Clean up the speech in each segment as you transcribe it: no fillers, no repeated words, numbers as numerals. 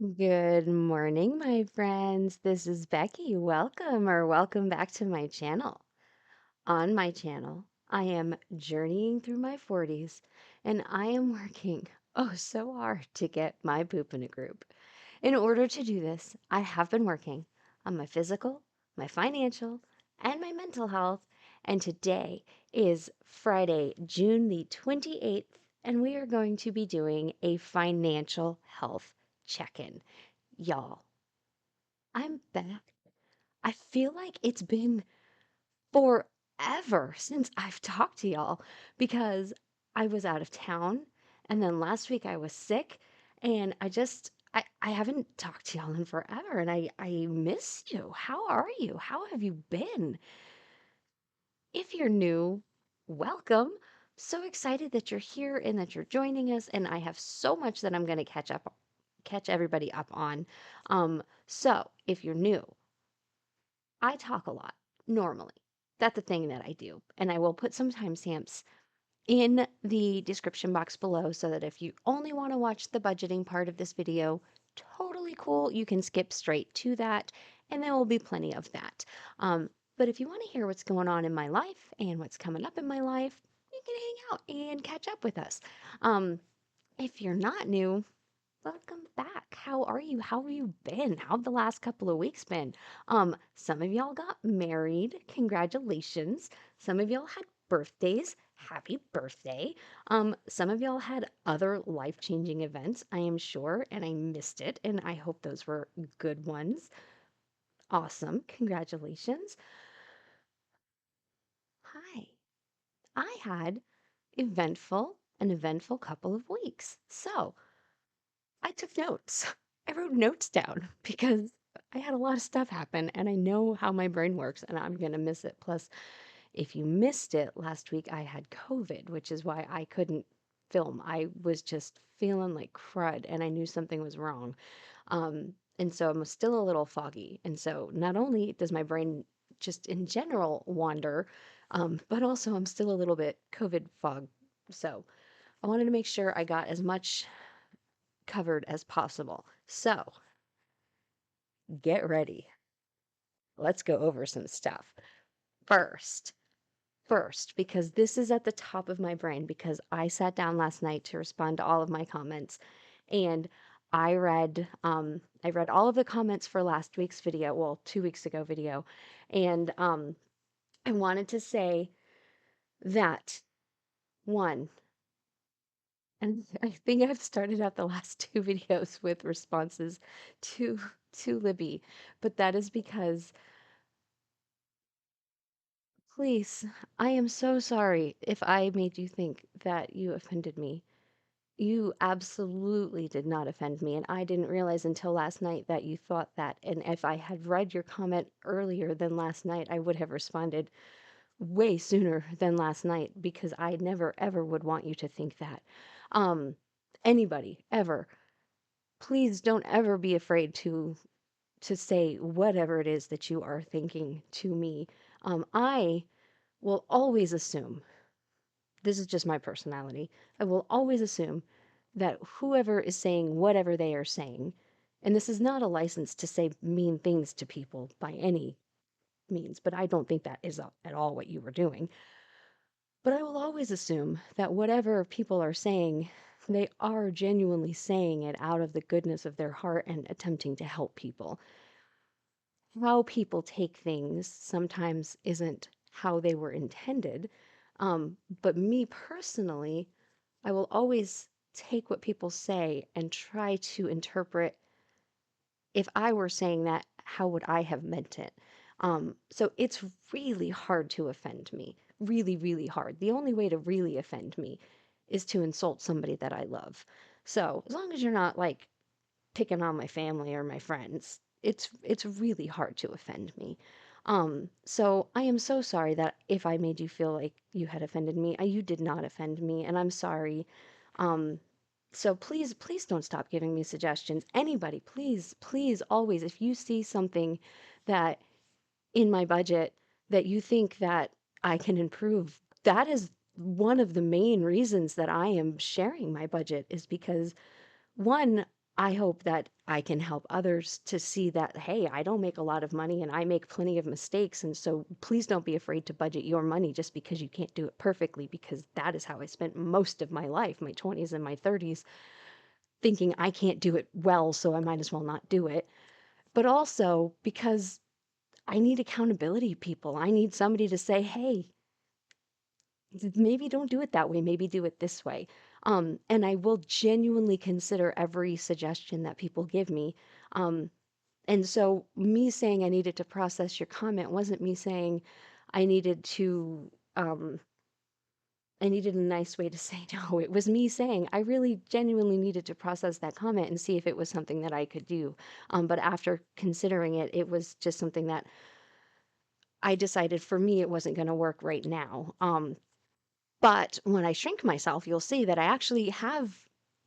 Good morning, my friends. This is Becky. Welcome back to my channel. On my channel, I am journeying through my 40s and I am working so hard to get my poop in a group. In order to do this, I have been working on my physical, my financial, and my mental health. And today is Friday, June the 28th, and we are going to be doing a financial health check in. Y'all, I'm back. I feel like it's been forever since I've talked to y'all because I was out of town and then last week I was sick and I haven't talked to y'all in forever and I miss you. How are you? How have you been? If you're new, welcome. So excited that you're here and that you're joining us and I have so much that I'm going to catch everybody up on. So if you're new, I talk a lot normally. That's the thing that I do. And I will put some timestamps in the description box below so that if you only want to watch the budgeting part of this video, totally cool. You can skip straight to that and there will be plenty of that. Um, but if you want to hear what's going on in my life and what's coming up in my life, you can hang out and catch up with us. Um, if you're not new, welcome back. How are you? How have you been? How have the last couple of weeks been? Some of y'all got married. Congratulations. Some of y'all had birthdays. Happy birthday. Some of y'all had other life-changing events, I am sure, and I missed it, and I hope those were good ones. Awesome. Congratulations. Hi. I had an eventful couple of weeks. So, I took notes. I wrote notes down because I had a lot of stuff happen and I know how my brain works and I'm going to miss it. Plus, if you missed it last week, I had COVID, which is why I couldn't film. I was just feeling like crud and I knew something was wrong. And so I'm still a little foggy. And so not only does my brain just in general wander, but also I'm still a little bit COVID fog. So I wanted to make sure I got as much covered as possible. So get ready. Let's go over some stuff. First, because this is at the top of my brain because I sat down last night to respond to all of my comments and I read all of the comments for last week's video, well, 2 weeks ago video, and I wanted to say that one, and I think I've started out the last two videos with responses to Libby, but that is because please, I am so sorry if I made you think that you offended me. You absolutely did not offend me, and I didn't realize until last night that you thought that. And if I had read your comment earlier than last night, I would have responded way sooner than last night because I never ever would want you to think that. Um, Anybody ever, please don't ever be afraid to say whatever it is that you are thinking to me. I will always assume this is just my personality. I will always assume that whoever is saying whatever they are saying, and this is not a license to say mean things to people by any means, but I don't think that is at all what you were doing. But I will always assume that whatever people are saying, they are genuinely saying it out of the goodness of their heart and attempting to help people. How people take things sometimes isn't how they were intended. But me personally, I will always take what people say and try to interpret if I were saying that, how would I have meant it? So it's really hard to offend me. Really, really hard. The only way to really offend me is to insult somebody that I love. So as long as you're not like picking on my family or my friends, it's really hard to offend me. So I am so sorry that if I made you feel like you had offended me, you did not offend me, and I'm sorry. Um, so please don't stop giving me suggestions. Anybody, please always, if you see something that in my budget that you think that I can improve, that is one of the main reasons that I am sharing my budget is because one, I hope that I can help others to see that, hey, I don't make a lot of money and I make plenty of mistakes. And so please don't be afraid to budget your money just because you can't do it perfectly, because that is how I spent most of my life, my 20s and my 30s, thinking I can't do it well, so I might as well not do it. But also because I need accountability people. I need somebody to say, hey, maybe don't do it that way, maybe do it this way. And I will genuinely consider every suggestion that people give me. Um, and so me saying I needed to process your comment wasn't me saying I needed to, I needed a nice way to say no. It was me saying I really genuinely needed to process that comment and see if it was something that I could do. But after considering it, it was just something that I decided for me it wasn't going to work right now. But when I shrink myself, you'll see that I actually have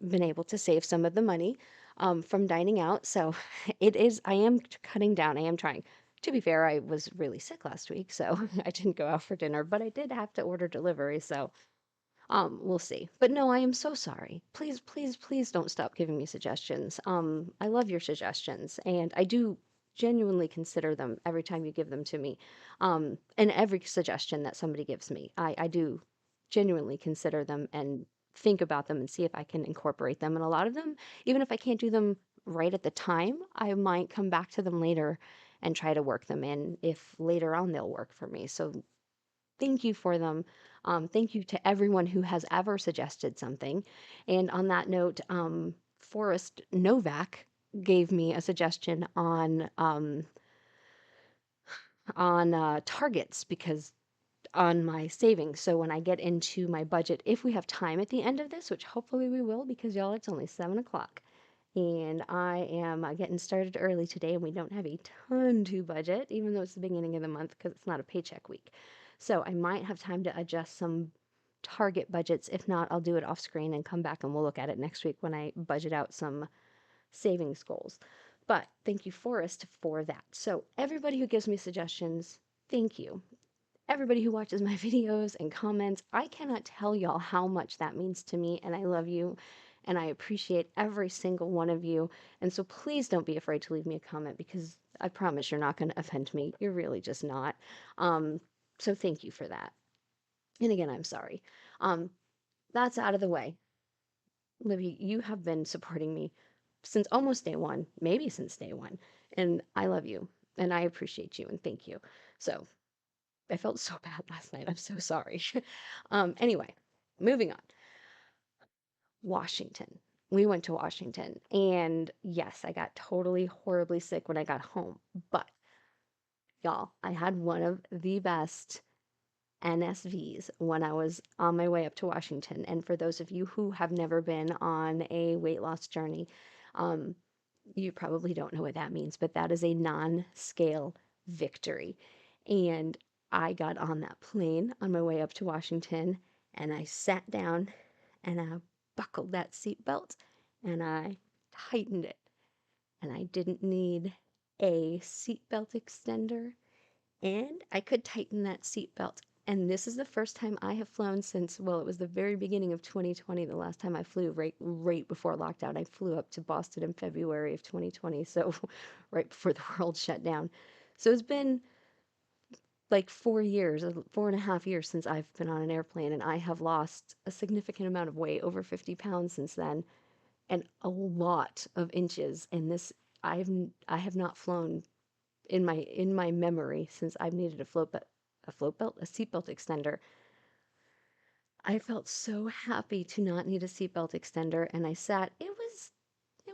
been able to save some of the money from dining out. So I am cutting down. I am trying. To be fair, I was really sick last week, so I didn't go out for dinner, but I did have to order delivery. So we'll see. But no, I am so sorry. Please, please, please don't stop giving me suggestions. I love your suggestions, and I do genuinely consider them every time you give them to me. And every suggestion that somebody gives me, I do genuinely consider them and think about them and see if I can incorporate them. And a lot of them, even if I can't do them right at the time, I might come back to them later and try to work them in if later on they'll work for me. So thank you for them. Thank you to everyone who has ever suggested something. And on that note, Forrest Novak gave me a suggestion on targets because on my savings. So when I get into my budget, if we have time at the end of this, which hopefully we will, because y'all, it's only 7 o'clock. And I am getting started early today, and we don't have a ton to budget, even though it's the beginning of the month because it's not a paycheck week. So I might have time to adjust some target budgets. If not, I'll do it off screen and come back and we'll look at it next week when I budget out some savings goals. But thank you, Forrest, for that. So everybody who gives me suggestions, thank you. Everybody who watches my videos and comments, I cannot tell y'all how much that means to me, and I love you, and I appreciate every single one of you. And so please don't be afraid to leave me a comment because I promise you're not going to offend me. You're really just not. Um, so thank you for that. And again, I'm sorry. Um, that's out of the way. Libby, you have been supporting me since almost day one, maybe since day one, and I love you, and I appreciate you, and thank you. So I felt so bad last night. I'm so sorry. Anyway, moving on. Washington. We went to Washington, and yes, I got totally horribly sick when I got home. But y'all, I had one of the best NSVs when I was on my way up to Washington. And for those of you who have never been on a weight loss journey, um, you probably don't know what that means, but that is a non-scale victory. And I got on that plane on my way up to Washington and I sat down and I buckled that seatbelt and I tightened it. And I didn't need a seatbelt extender and I could tighten that seatbelt. And this is the first time I have flown since, well, it was the very beginning of 2020, the last time I flew right before lockdown. I flew up to Boston in February of 2020, so right before the world shut down. So it's been like 4 years, 4.5 years since I've been on an airplane, and I have lost a significant amount of weight, over 50 pounds since then, and a lot of inches. And this, I have not flown in my memory since I've needed a seatbelt extender. I felt so happy to not need a seatbelt extender, and I sat. It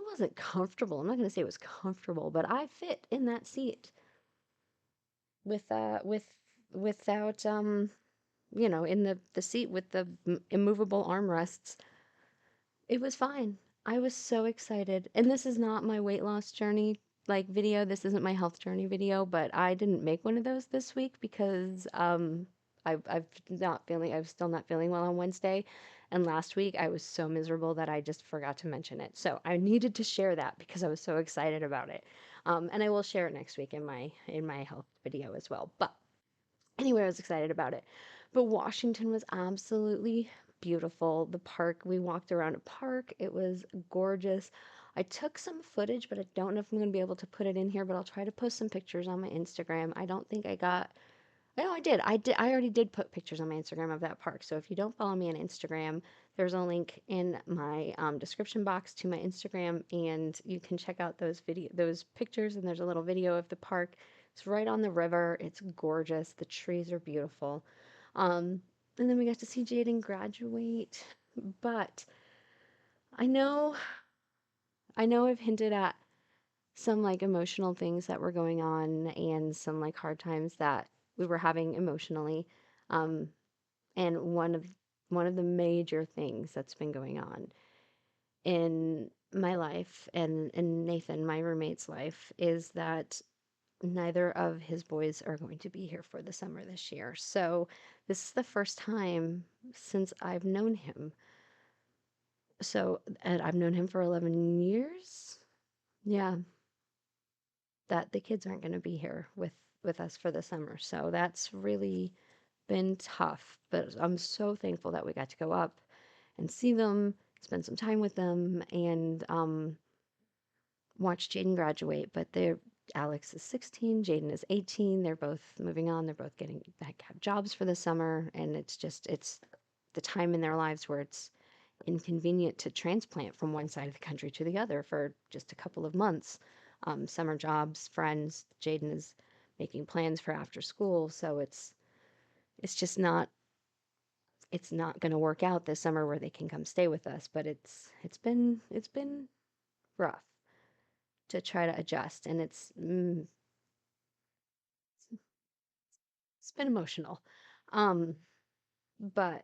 wasn't comfortable. I'm not going to say it was comfortable, but I fit in that seat with without in the seat with the immovable armrests. It was fine. I was so excited. And this is not my weight loss journey like video. This isn't my health journey video, but I didn't make one of those this week because I'm still not feeling well on Wednesday. And last week I was so miserable that I just forgot to mention it. So I needed to share that because I was so excited about it. And I will share it next week in my health video as well. But anyway, I was excited about it. But Washington was absolutely beautiful. The park, we walked around a park. It was gorgeous. I took some footage, but I don't know if I'm going to be able to put it in here, but I'll try to post some pictures on my Instagram. I don't think I got no, I did. I already did put pictures on my Instagram of that park. So if you don't follow me on Instagram, there's a link in my description box to my Instagram, and you can check out those pictures. And there's a little video of the park. It's right on the river. It's gorgeous. The trees are beautiful. Um, and then we got to see Jaden graduate. But I know, I know I've hinted at some like emotional things that were going on and some like hard times that we were having emotionally. Um, and one of the major things that's been going on in my life and in Nathan, my roommate's life, is that neither of his boys are going to be here for the summer this year. So this is the first time since I've known him. So, and I've known him for 11 years. Yeah, that the kids aren't going to be here with us for the summer. So that's really been tough, but I'm so thankful that we got to go up and see them, spend some time with them, and watch Jaden graduate. But they're Alex is 16, Jaden is 18. They're both moving on. They're both getting back have jobs for the summer, and it's the time in their lives where it's inconvenient to transplant from one side of the country to the other for just a couple of months. Summer jobs, friends. Jaden is making plans for after school, so it's just not going to work out this summer where they can come stay with us. But it's been rough to try to adjust, and it's been emotional. Um, but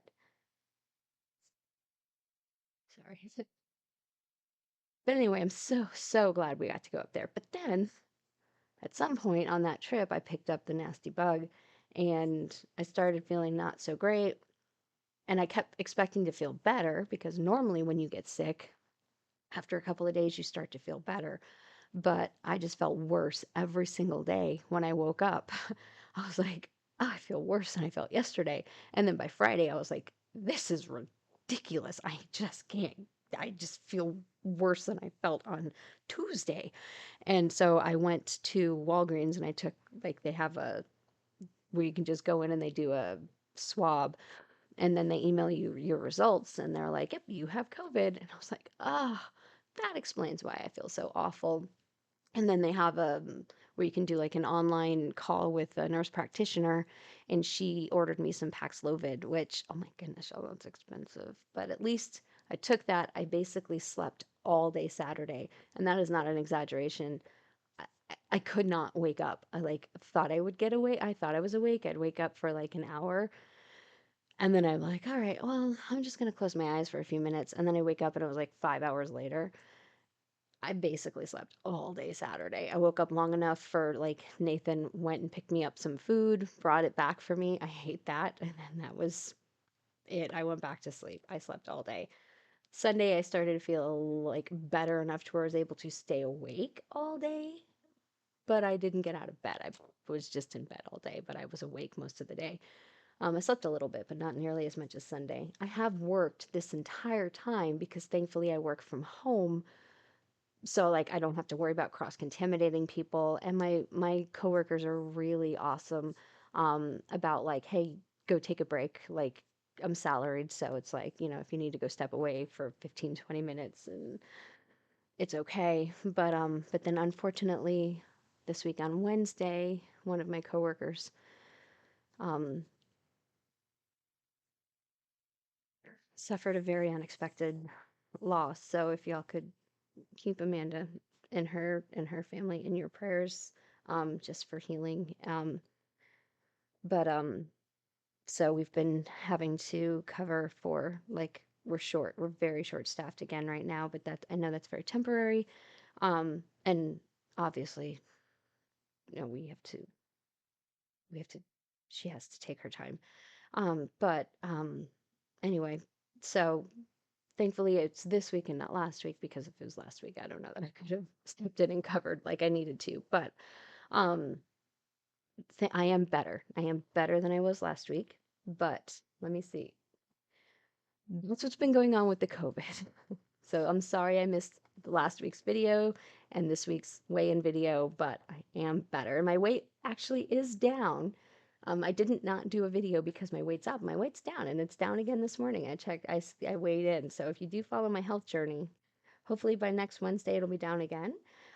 sorry. But anyway, I'm so glad we got to go up there. But then at some point on that trip, I picked up the nasty bug and I started feeling not so great. And I kept expecting to feel better because normally when you get sick, after a couple of days, you start to feel better. But I just felt worse every single day when I woke up. I was like, oh, I feel worse than I felt yesterday. And then by Friday, I was like, this is ridiculous. I just can't. I just feel worse than I felt on Tuesday. And so I went to Walgreens and I took, like, they have a where you can just go in and they do a swab and then they email you your results and they're like, yep, you have COVID. And I was like, ah, that explains why I feel so awful. And then they have where you can do like an online call with a nurse practitioner, and she ordered me some Paxlovid, which, oh my goodness, oh, that's expensive. But at least I took that. I basically slept all day Saturday, and that is not an exaggeration. I could not wake up. I like thought I would get awake. I thought I was awake. I'd wake up for like an hour, and then I'm like, all right, well, I'm just gonna close my eyes for a few minutes, and then I wake up and it was like 5 hours later. I basically slept all day Saturday. I woke up long enough for like Nathan went and picked me up some food, brought it back for me. I hate that. And then that was it. I went back to sleep. I slept all day. Sunday, I started to feel like better enough to where I was able to stay awake all day, but I didn't get out of bed. I was just in bed all day, but I was awake most of the day. I slept a little bit, but not nearly as much as Sunday. I have worked this entire time because thankfully I work from home, so like I don't have to worry about cross contaminating people, and my coworkers are really awesome about like, hey, go take a break. Like, I'm salaried, so it's like, if you need to go step away for 15-20 minutes, and it's okay. But then unfortunately this week on Wednesday, one of my coworkers um suffered a very unexpected loss. So if y'all could keep Amanda and her family in your prayers, just for healing. But so we've been having to cover for like we're very short staffed again right now, but that I know that's very temporary. And obviously, we have to she has to take her time. But anyway, so thankfully, it's this week and not last week, because if it was last week, I don't know that I could have stepped in and covered like I needed to. But um, I am better. I am better than I was last week. But let me see. That's what's been going on with the COVID. So I'm sorry I missed the last week's video and this week's weigh-in video, but I am better. And my weight actually is down. I didn't not do a video because my weight's up. My weight's down, and it's down again this morning. I checked, I weighed in. So if you do follow my health journey, hopefully by next Wednesday it'll be down again.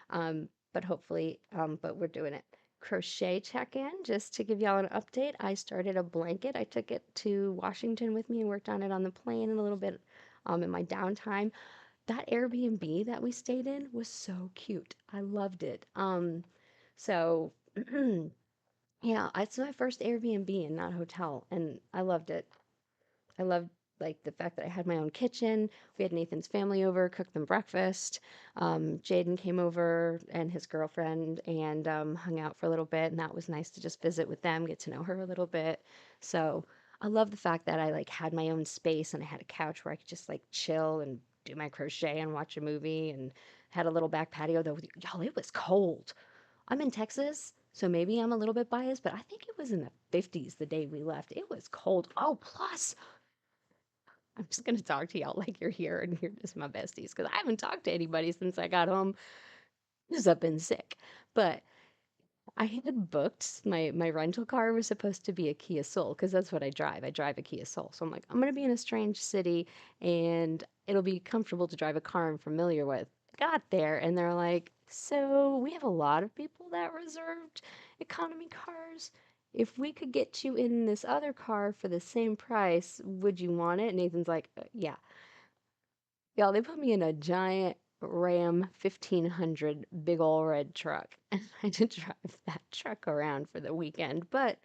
But hopefully, but we're doing it. Crochet check-in, just to give y'all an update. I started a blanket. I took it to Washington with me and worked on it on the plane and a little bit in my downtime. That Airbnb that we stayed in was so cute. I loved it. So yeah, it's my first Airbnb and not hotel, and I loved it. I loved like the fact that I had my own kitchen. We had Nathan's family over, cooked them breakfast. Jaden came over and his girlfriend and hung out for a little bit, and that was nice to just visit with them, get to know her a little bit. So I love the fact that I like had my own space and I had a couch where I could just like chill and do my crochet and watch a movie and had a little back patio though. Y'all, it was cold. I'm in Texas, so maybe I'm a little bit biased, but I think it was in the 50s the day we left. It was cold. Oh, plus I'm just gonna talk to y'all like you're here and you're just my besties because I haven't talked to anybody since I got home because I've been sick. But I had booked my rental car was supposed to be a Kia Soul because that's what I drive. I drive a Kia Soul. So I'm like, I'm gonna be in a strange city and it'll be comfortable to drive a car I'm familiar with. Got there and they're like, so we have a lot of people that reserved economy cars. If we could get you in this other car for the same price, would you want it? Nathan's like, yeah. Y'all, they put me in a giant Ram 1500 big ol' red truck, and I had to drive that truck around for the weekend, but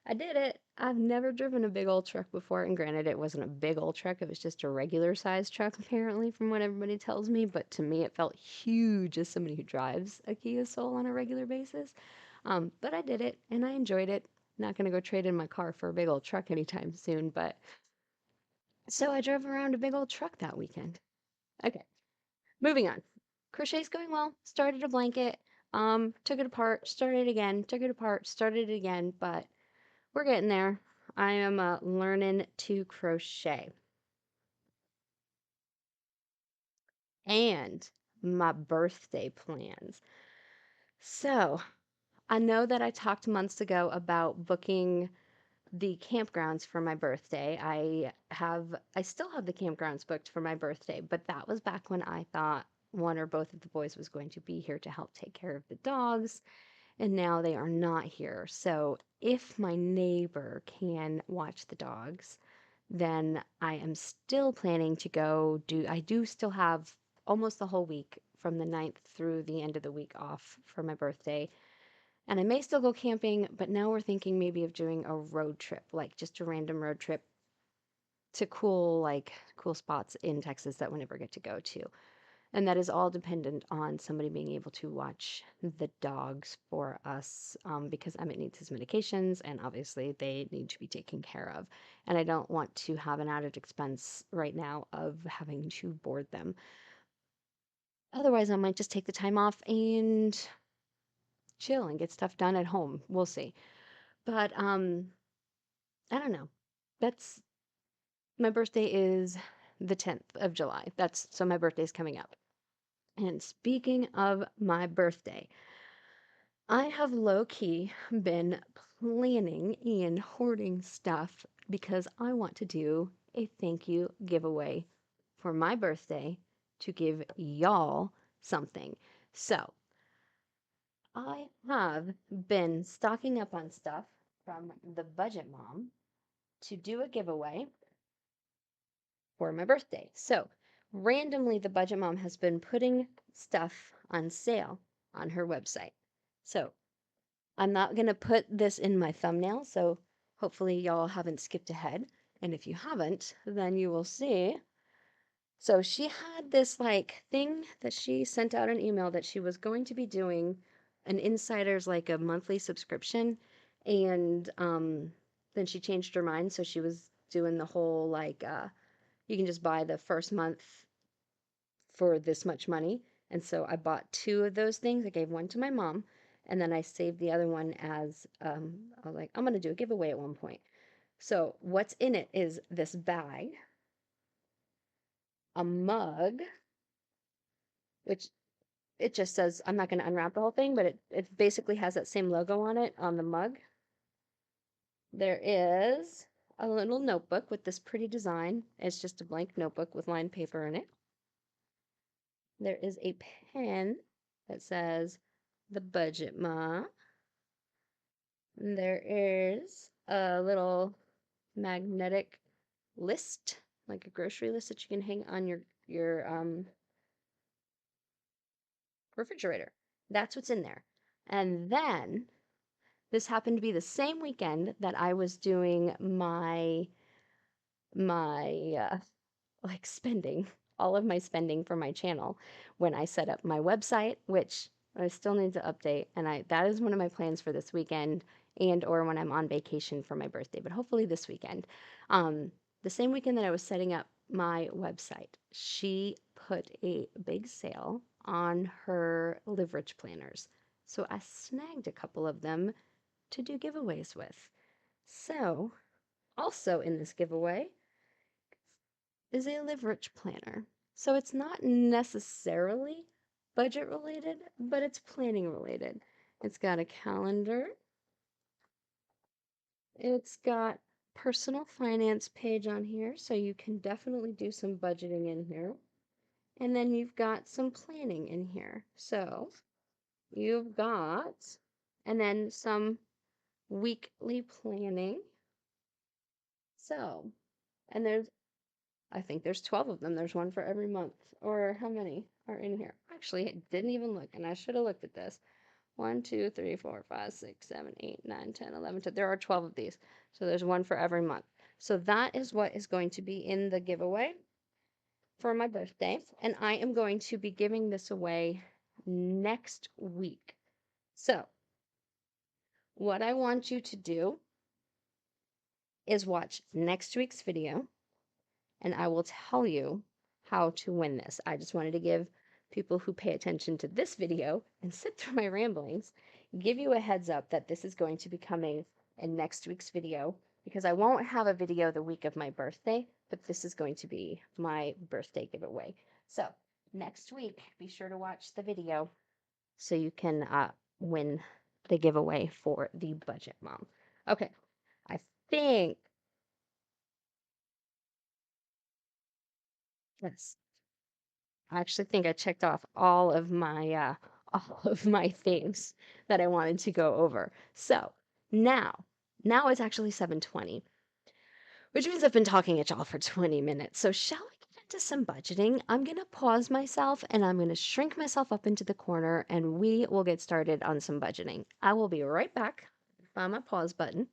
I did it. I've never driven a big old truck before, and granted, it wasn't a big old truck, it was just a regular sized truck, apparently, from what everybody tells me, but to me, it felt huge as somebody who drives a Kia Soul on a regular basis. But I did it, and I enjoyed it. Not gonna go trade in my car for a big old truck anytime soon, but so I drove around a big old truck that weekend. Okay. Moving on. Crochet's going well. Started a blanket. Took it apart, started it again, took it apart, started it again, but we're getting there. I am learning to crochet. And my birthday plans. So, I know that I talked months ago about booking the campgrounds for my birthday. I still have the campgrounds booked for my birthday, but that was back when I thought one or both of the boys was going to be here to help take care of the dogs, and now they are not here. So if my neighbor can watch the dogs, then I am still planning to go do, I do still have almost the whole week from the 9th through the end of the week off for my birthday. And I may still go camping, but now we're thinking maybe of doing a road trip, like just a random road trip to cool, like cool spots in Texas that we never get to go to. And that is all dependent on somebody being able to watch the dogs for us because Emmett needs his medications and obviously they need to be taken care of. And I don't want to have an added expense right now of having to board them. Otherwise, I might just take the time off and chill and get stuff done at home. We'll see. But I don't know. That's my birthday is the 10th of July. That's so my birthday's coming up. And speaking of my birthday, I have low key been planning and hoarding stuff because I want to do a thank you giveaway for my birthday to give y'all something. So I have been stocking up on stuff from the Budget Mom to do a giveaway for my birthday. So randomly, the Budget Mom has been putting stuff on sale on her website. So I'm not going to put this in my thumbnail, so hopefully y'all haven't skipped ahead. And if you haven't, then you will see. So she had this like thing that she sent out an email that she was going to be doing an insider's like a monthly subscription. And then she changed her mind. So she was doing the whole like you can just buy the first month for this much money. And so I bought two of those things. I gave one to my mom, and then I saved the other one as I was like, I'm gonna do a giveaway at one point. So what's in it is this bag. a mug, which it just says, I'm not going to unwrap the whole thing, but it basically has that same logo on it on the mug. There is a little notebook with this pretty design. It's just a blank notebook with lined paper in it. There is a pen that says the Budget Ma. There is a little magnetic list, like a grocery list that you can hang on your refrigerator. That's what's in there. And then this happened to be the same weekend that I was doing my like spending, all of my spending for my channel when I set up my website, which I still need to update. And that is one of my plans for this weekend and or when I'm on vacation for my birthday, but hopefully this weekend. Um, the same weekend that I was setting up my website, she put a big sale on her Live Rich planners. So I snagged a couple of them to do giveaways with. So, also in this giveaway is a Live Rich planner. So it's not necessarily budget related, but it's planning related. It's got a calendar. It's got personal finance page on here, so you can definitely do some budgeting in here. And then you've got some planning in here. So you've got, and then some weekly planning. So, and I think there's 12 of them. There's one for every month. Or how many are in here? Actually, I didn't even look, and I should have looked at this. 1, 2, 3, 4, 5, 6, 7, 8, 9, 10, 11, 12. There are 12 of these. So there's one for every month. So that is what is going to be in the giveaway for my birthday. And I am going to be giving this away next week. So what I want you to do is watch next week's video and I will tell you how to win this. I just wanted to give people who pay attention to this video and sit through my ramblings, give you a heads up that this is going to be coming in next week's video because I won't have a video the week of my birthday, but this is going to be my birthday giveaway. So next week, be sure to watch the video so you can win the giveaway for the Budget Mom. Okay, I think, yes, I actually think I checked off all of my all of my things that I wanted to go over. So now it's actually 7:20, which means I've been talking at y'all for 20 minutes. So shall we get into some budgeting? I'm gonna pause myself and I'm gonna shrink myself up into the corner and we will get started on some budgeting. I will be right back. Find my pause button.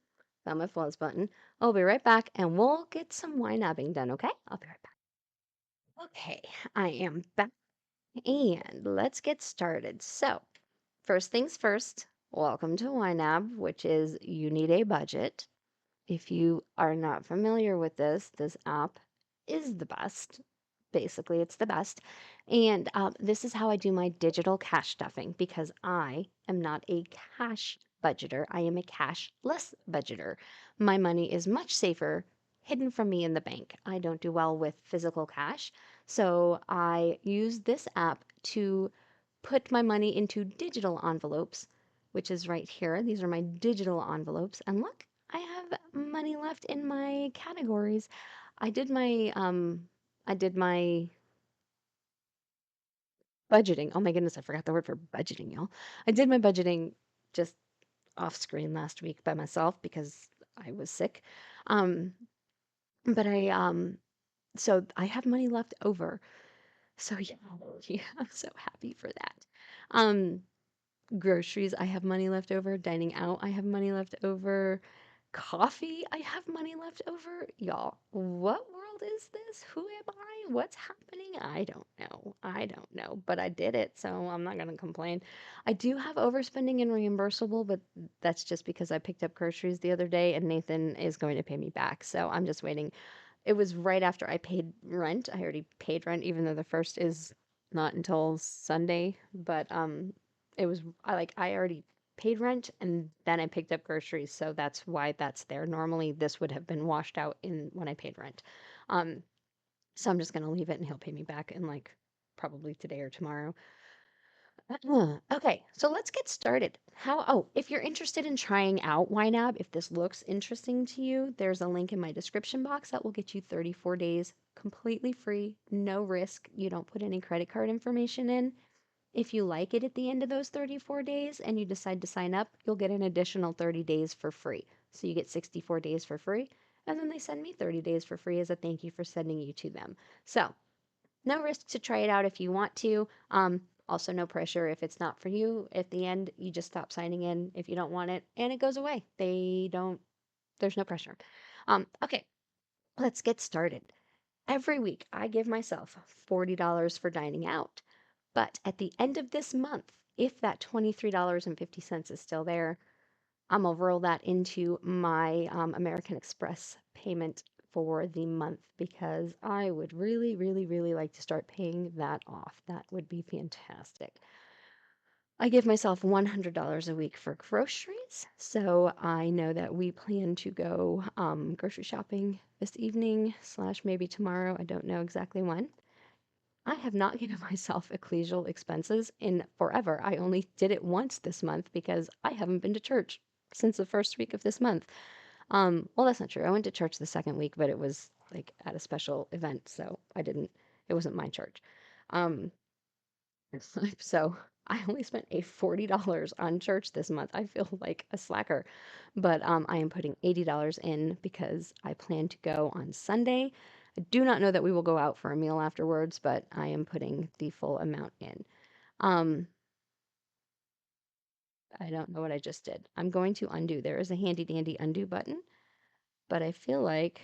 Found my pause button. I'll be right back and we'll get some YNABing done, okay? I'll be right back. Okay, I am back. And let's get started. So, first things first, welcome to YNAB, which is you need a budget. If you are not familiar with this app is the best. Basically, it's the best. And this is how I do my digital cash stuffing because I am not a cash budgeter. I am a cashless budgeter. My money is much safer hidden from me in the bank. I don't do well with physical cash. So I use this app to put my money into digital envelopes, which is right here. These are my digital envelopes. And look, I have money left in my categories. I did my I did my budgeting. Oh my goodness, I forgot the word for budgeting, y'all. I did my budgeting just off screen last week by myself because I was sick. Um, but so I have money left over. So yeah, yeah, I'm so happy for that. Um, Groceries, I have money left over. Dining out, I have money left over. Coffee, I have money left over. Y'all, what world is this? Who am I? What's happening? I don't know. I don't know, but I did it, so I'm not gonna complain. I do have overspending and reimbursable, but that's just because I picked up groceries the other day and Nathan is going to pay me back. So I'm just waiting. It was right after I paid rent. I already paid rent, even though the first is not until Sunday, but I already paid rent and then I picked up groceries, so that's why that's there. Normally this would have been washed out in when I paid rent. Um, So I'm just gonna leave it and he'll pay me back in like probably today or tomorrow. Okay, so let's get started. If you're interested in trying out YNAB, if this looks interesting to you, there's a link in my description box that will get you 34 days completely free, no risk. You don't put any credit card information in. If you like it at the end of those 34 days and you decide to sign up, you'll get an additional 30 days for free. So you get 64 days for free, and then they send me 30 days for free as a thank you for sending you to them. So no risk to try it out if you want to. Also, no pressure if it's not for you. At the end, you just stop signing in if you don't want it, and it goes away. There's no pressure. Okay, let's get started. Every week, I give myself $40 for dining out. But at the end of this month, if that $23.50 is still there, I'm gonna roll that into my American Express payment for the month because I would really, really, really like to start paying that off. That would be fantastic. I give myself $100 a week for groceries, so I know that we plan to go grocery shopping this evening slash maybe tomorrow. I don't know exactly when. I have not given myself ecclesial expenses in forever. I only did it once this month because I haven't been to church since the first week of this month. Well, that's not true. I went to church the second week, but it was like at a special event, so it wasn't my church. Um, so I only spent a $40 on church this month. I feel like a slacker, but I am putting $80 in because I plan to go on Sunday. I do not know that we will go out for a meal afterwards, but I am putting the full amount in. Um, I don't know what I just did. I'm going to undo. There is a handy dandy undo button, but I feel like,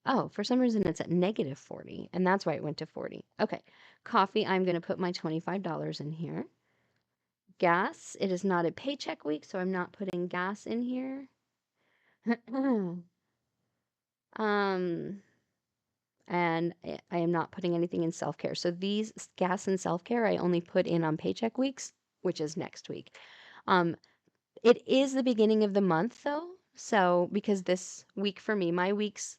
oh, for some reason it's at negative 40, and that's why it went to 40. Okay, coffee, I'm going to put my $25 in here. Gas, it is not a paycheck week, so I'm not putting gas in here. um, and I am not putting anything in self-care. So these gas and self-care I only put in on paycheck weeks, which is next week. Um, it is the beginning of the month though. So because this week for me, my weeks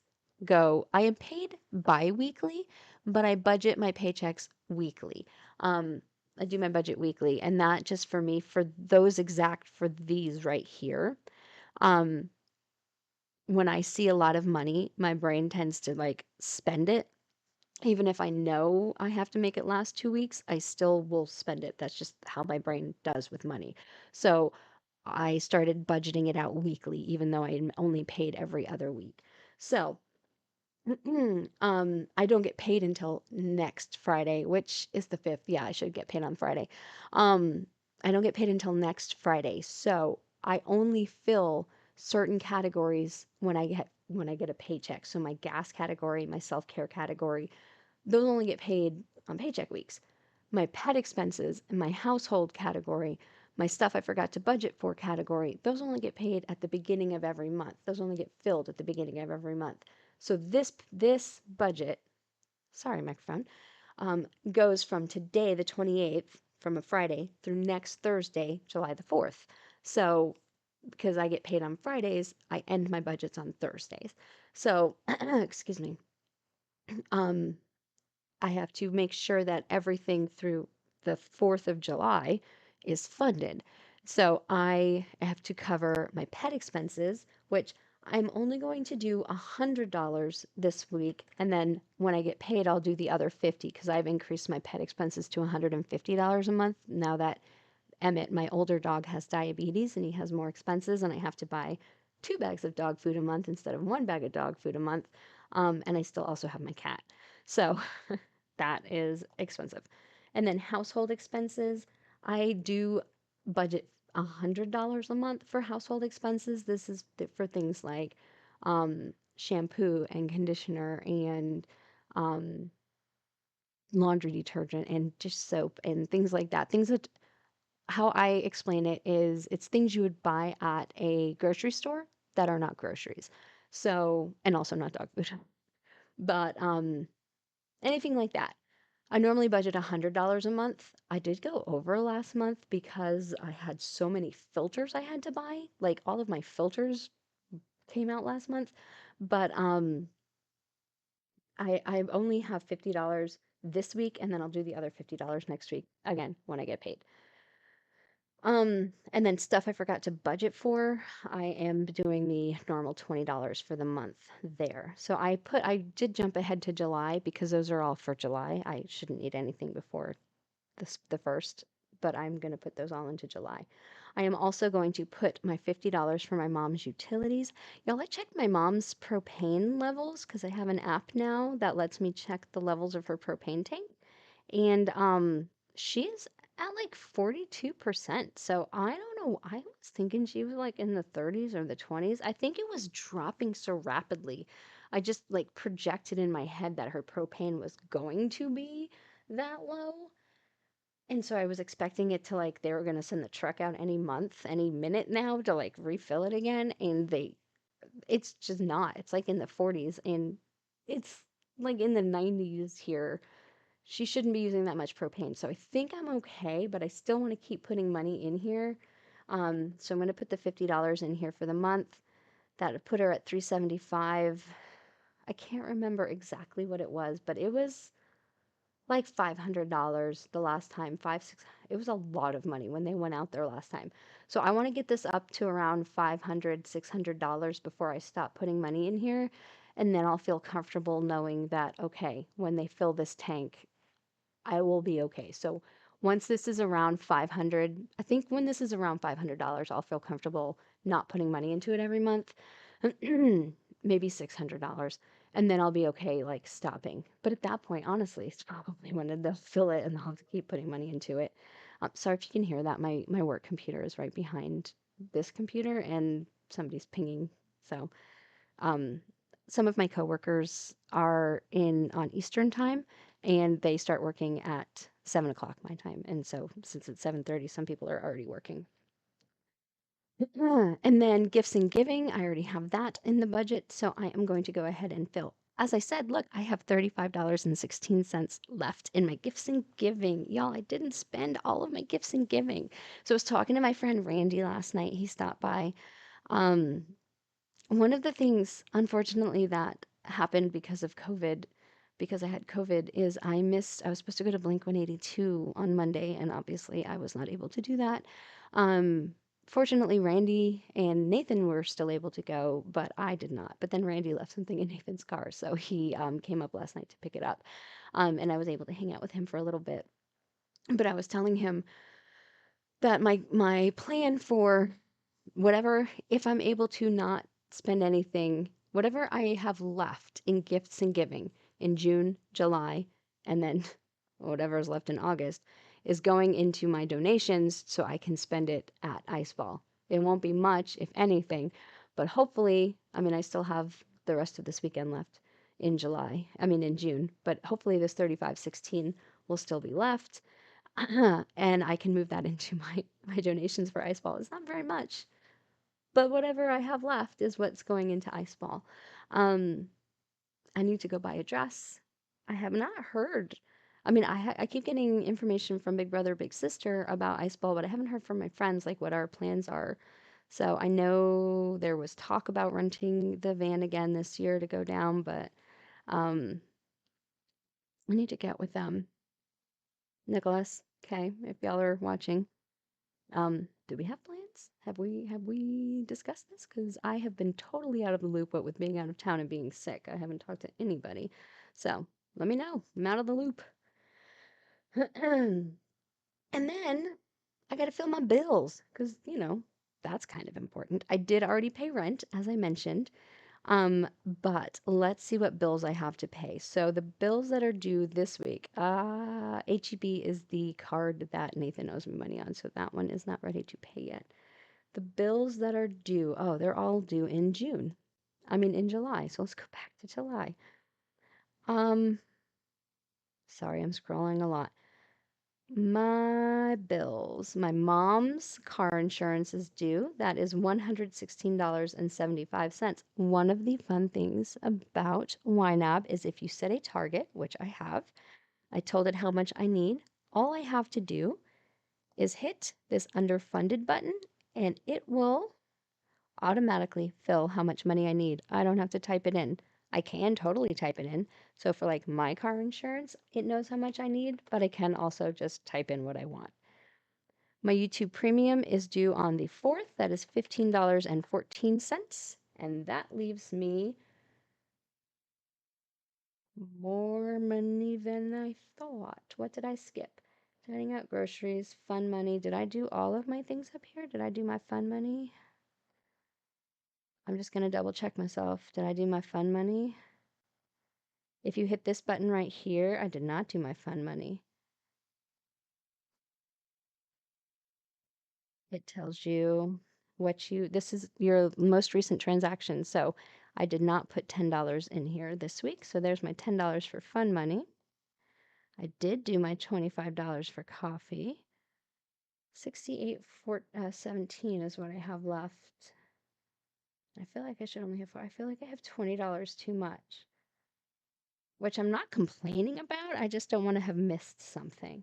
I am paid bi-weekly, but I budget my paychecks weekly. I do my budget weekly, and that just for me, for these right here. Um, when I see a lot of money, my brain tends to like spend it. Even if I know I have to make it last 2 weeks, I still will spend it. That's just how my brain does with money. So I started budgeting it out weekly, even though I'm only paid every other week. So I don't get paid until next Friday, which is the 5th. Yeah, I should get paid on Friday. Um, I don't get paid until next Friday. So I only fill certain categories when I get a paycheck. So my gas category, my self-care category, those only get paid on paycheck weeks. My pet expenses and my household category, my stuff I forgot to budget for category, those only get paid at the beginning of every month. Those only get filled at the beginning of every month. So this budget, sorry microphone, goes from today, the 28th, from a Friday through next Thursday, July the 4th. So because I get paid on Fridays, I end my budgets on Thursdays. So, excuse me. Um, I have to make sure that everything through the 4th of July is funded. So I have to cover my pet expenses, which I'm only going to do $100 this week. And then when I get paid, I'll do the other 50 because I've increased my pet expenses to $150 a month now that Emmett, my older dog, has diabetes and he has more expenses, and I have to buy 2 bags of dog food a month instead of 1 bag of dog food a month. And I still also have my cat. So that is expensive. And then household expenses, I do budget $100 a month for household expenses. This is for things like shampoo and conditioner and um, laundry detergent and just soap and things like that. Things that how I explain it is it's things you would buy at a grocery store that are not groceries. So, and also not dog food. But anything like that. I normally budget $100 a month. I did go over last month because I had so many filters I had to buy. Like all of my filters came out last month. But I only have $50 this week, and then I'll do the other $50 next week again when I get paid. And then stuff I forgot to budget for, I am doing the normal $20 for the month there. So I did jump ahead to July because those are all for July. I shouldn't need anything before the first, but I'm going to put those all into July. I am also going to put my $50 for my mom's utilities. Y'all, I checked my mom's propane levels because I have an app now that lets me check the levels of her propane tank. And she's at like 42%. So I don't know. I was thinking she was like in the 30s or the 20s. I think it was dropping so rapidly. I just like projected in my head that her propane was going to be that low. And so I was expecting it to like they were gonna send the truck out any month, any minute now to like refill it again, and it's just not. It's like in the 40s and it's like in the 90s here. She shouldn't be using that much propane. So I think I'm okay, but I still want to keep putting money in here. So I'm going to put the $50 in here for the month. That would put her at 375. I can't remember exactly what it was, but it was like $500 the last time, five, six, it was a lot of money when they went out there last time. So I want to get this up to around $500, $600 before I stop putting money in here. And then I'll feel comfortable knowing that, okay, when they fill this tank, I will be okay. So once this is around 500, I think when this is around $500, I'll feel comfortable not putting money into it every month. Maybe $600. And then I'll be okay, like stopping. But at that point, honestly, it's probably when they'll fill it and I'll have to keep putting money into it. Sorry if you can hear that. My work computer is right behind this computer and somebody's pinging. So um, some of my coworkers are in on Eastern time and they start working at 7 o'clock my time. And so since it's 7:30, some people are already working. And then gifts and giving, I already have that in the budget. So I am going to go ahead and fill. As I said, look, I have $35.16 left in my gifts and giving. Y'all, I didn't spend all of my gifts and giving. So I was talking to my friend Randy last night. He stopped by. Um, One of the things, unfortunately, that happened because of COVID, because I had COVID, is I was supposed to go to Blink 182 on Monday, and obviously I was not able to do that. Um, Fortunately, Randy and Nathan were still able to go, but I did not. But then Randy left something in Nathan's car, so he came up last night to pick it up. And I was able to hang out with him for a little bit. But I was telling him that my plan for whatever, if I'm able to not spend anything, whatever I have left in gifts and giving in June, July, and then whatever is left in August is going into my donations so I can spend it at Ice Ball. It won't be much, if anything, but hopefully, I mean, I still have the rest of this weekend left in July, I mean, in June, but hopefully this 3516 will still be left. And I can move that into my donations for Ice Ball. It's not very much, but whatever I have left is what's going into Ice Ball. Um, I need to go buy a dress. I have not heard. I mean, I keep getting information from Big Brother, Big Sister about Ice Ball, but I haven't heard from my friends like what our plans are. So I know there was talk about renting the van again this year to go down, but um, I need to get with them. Nicholas, okay, if y'all are watching. Do we have plans? Have we discussed this? Because I have been totally out of the loop, what with being out of town and being sick. I haven't talked to anybody. So let me know. I'm out of the loop. And then I gotta fill my bills, because, that's kind of important. I did already pay rent, as I mentioned. But let's see what bills I have to pay. So the bills that are due this week, HEB is the card that Nathan owes me money on, so that one is not ready to pay yet. The bills that are due, oh, they're all due in June. I mean in July. So let's go back to July. Um, Sorry, I'm scrolling a lot. My bills. My mom's car insurance is due. That is $116.75. One of the fun things about YNAB is if you set a target, which I have, I told it how much I need. All I have to do is hit this underfunded button and it will automatically fill how much money I need. I don't have to type it in. I can totally type it in. So for like my car insurance, it knows how much I need, but I can also just type in what I want. My YouTube Premium is due on the 4th. That is $15.14. And that leaves me more money than I thought. What did I skip? Dining out groceries, fun money. Did I do all of my things up here? Did I do my fun money? I'm just going to double check myself. Did I do my fun money? If you hit this button right here, I did not do my fun money. It tells you this is your most recent transaction. So I did not put $10 in here this week. So there's my $10 for fun money. I did do my $25 for coffee. 68.17 is what I have left. I feel like I should only have four. I feel like I have $20 too much, which I'm not complaining about. I just don't want to have missed something.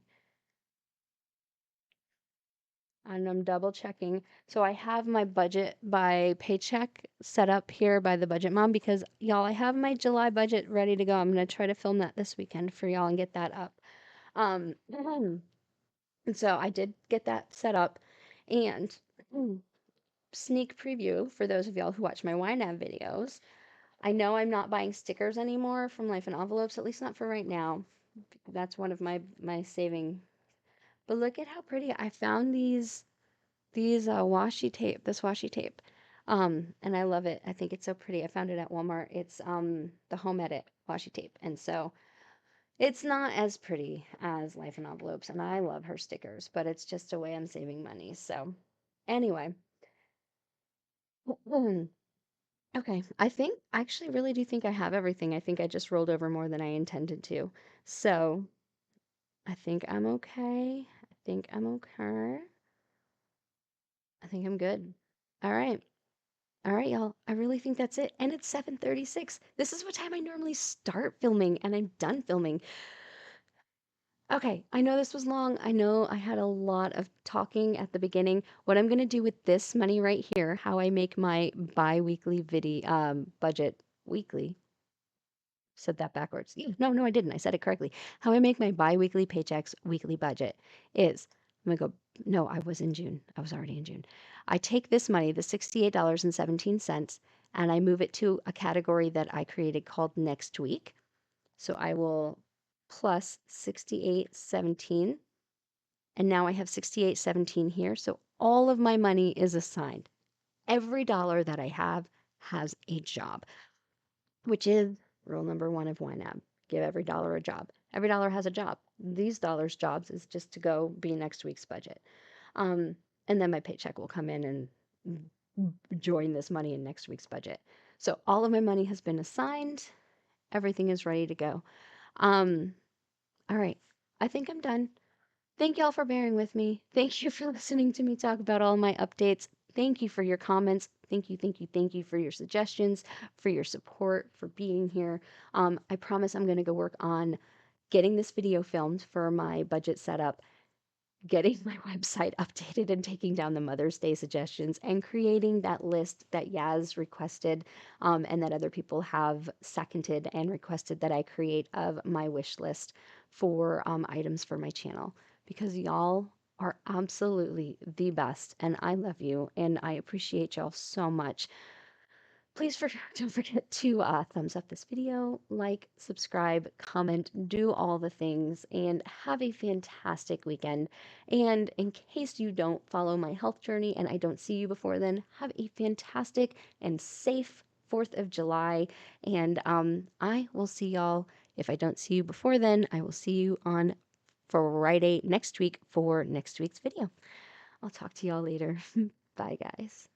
And I'm double checking. So I have my budget by paycheck set up here by the Budget Mom because y'all, I have my July budget ready to go. I'm going to try to film that this weekend for y'all and get that up. And so I did get that set up and sneak preview for those of y'all who watch my YNAB videos. I know I'm not buying stickers anymore from Life in Envelopes, at least not for right now. That's one of my saving. But look at how pretty I found these washi tape, this washi tape. And I love it. I think it's so pretty. I found it at Walmart. It's the Home Edit washi tape. And so it's not as pretty as Life in Envelopes, and I love her stickers, but it's just a way I'm saving money. So anyway, okay, I actually really do think I have everything. I think I just rolled over more than I intended to. So I think I'm okay. I think I'm okay. I think I'm good. All right. All right, y'all. I really think that's it. And it's 7:36. This is what time I normally start filming, and I'm done filming. Okay, I know this was long. I know I had a lot of talking at the beginning. What I'm going to do with this money right here, how I make my bi-weekly video budget weekly. Said that backwards. No, I didn't. I said it correctly. How I make my bi-weekly paychecks weekly budget is I'm going to go, no, I was in June. I was already in June. I take this money, the $68.17, and I move it to a category that I created called next week. So I will plus 68.17, and now I have 68.17 here. So all of my money is assigned. Every dollar that I have has a job, which is rule number one of YNAB. Give every dollar a job. Every dollar has a job. These dollars' jobs is just to go be next week's budget. Um, and then my paycheck will come in and join this money in next week's budget. So all of my money has been assigned. Everything is ready to go. Um, all right. I think I'm done. Thank y'all for bearing with me. Thank you for listening to me talk about all my updates. Thank you for your comments. Thank you for your suggestions, for your support, for being here. I promise I'm going to go work on getting this video filmed for my budget setup, getting my website updated and taking down the Mother's Day suggestions and creating that list that Yaz requested and that other people have seconded and requested that I create of my wish list for items for my channel because y'all are absolutely the best and I love you and I appreciate y'all so much. Please don't forget to thumbs up this video, like, subscribe, comment, do all the things, and have a fantastic weekend. And in case you don't follow my health journey and I don't see you before then, have a fantastic and safe 4th of July. And I will see y'all. If I don't see you before then, I will see you on Friday next week for next week's video. I'll talk to y'all later. Bye, guys.